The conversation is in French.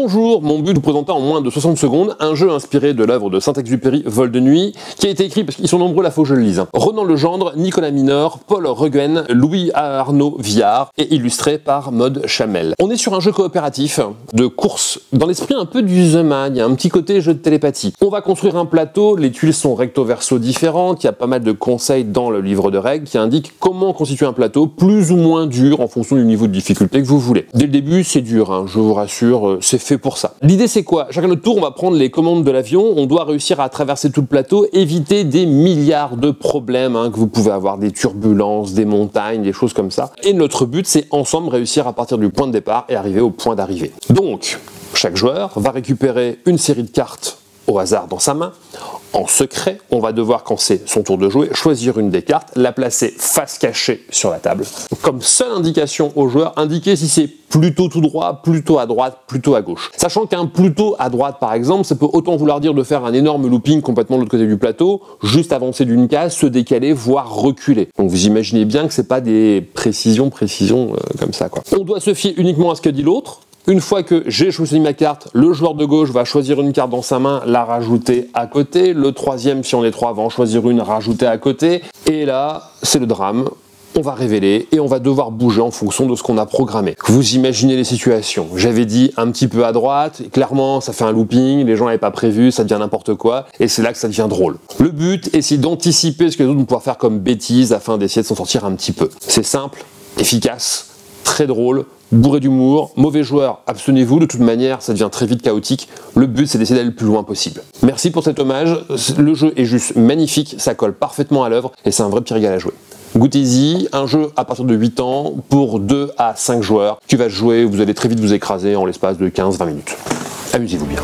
Bonjour, mon but est de vous présenter en moins de 60 secondes un jeu inspiré de l'œuvre de Saint-Exupéry, Vol de nuit, qui a été écrit, parce qu'ils sont nombreux là, faut que je le lise, Ronan Legendre, Nicolas Mineur, Paul Reguen, Louis Arnaud Viard, et illustré par Maud Chamel. On est sur un jeu coopératif de course, dans l'esprit un peu du The Man, il y a un petit côté jeu de télépathie. On va construire un plateau, les tuiles sont recto-verso différentes, il y a pas mal de conseils dans le livre de règles qui indiquent comment constituer un plateau plus ou moins dur en fonction du niveau de difficulté que vous voulez. Dès le début, c'est dur, hein, je vous rassure, c'est fait pour ça. L'idée c'est quoi? Chacun notre tour, on va prendre les commandes de l'avion, on doit réussir à traverser tout le plateau, éviter des milliards de problèmes que vous pouvez avoir, des turbulences, des montagnes, des choses comme ça. Et notre but c'est ensemble réussir à partir du point de départ et arriver au point d'arrivée. Donc, chaque joueur va récupérer une série de cartes au hasard dans sa main. En secret, on va devoir, quand c'est son tour de jouer, choisir une des cartes, la placer face cachée sur la table. Comme seule indication au joueur, indiquer si c'est plutôt tout droit, plutôt à droite, plutôt à gauche. Sachant qu'un plutôt à droite, par exemple, ça peut autant vouloir dire de faire un énorme looping complètement de l'autre côté du plateau, juste avancer d'une case, se décaler, voire reculer. Donc vous imaginez bien que c'est pas des précisions comme ça, quoi. On doit se fier uniquement à ce que dit l'autre. Une fois que j'ai choisi ma carte, le joueur de gauche va choisir une carte dans sa main, la rajouter à côté. Le troisième, si on est trois, va en choisir une, rajouter à côté. Et là, c'est le drame. On va révéler et on va devoir bouger en fonction de ce qu'on a programmé. Vous imaginez les situations. J'avais dit un petit peu à droite, et clairement ça fait un looping, les gens n'avaient pas prévu, ça devient n'importe quoi, et c'est là que ça devient drôle. Le but est c'est d'anticiper ce que les autres vont pouvoir faire comme bêtises afin d'essayer de s'en sortir un petit peu. C'est simple, efficace, très drôle, bourré d'humour, mauvais joueur, abstenez-vous, de toute manière ça devient très vite chaotique, le but c'est d'essayer d'aller le plus loin possible. Merci pour cet hommage, le jeu est juste magnifique, ça colle parfaitement à l'œuvre et c'est un vrai petit régal à jouer. Goûtez-y, un jeu à partir de 8 ans pour 2 à 5 joueurs qui va jouer, vous allez très vite vous écraser en l'espace de 15-20 minutes. Amusez-vous bien.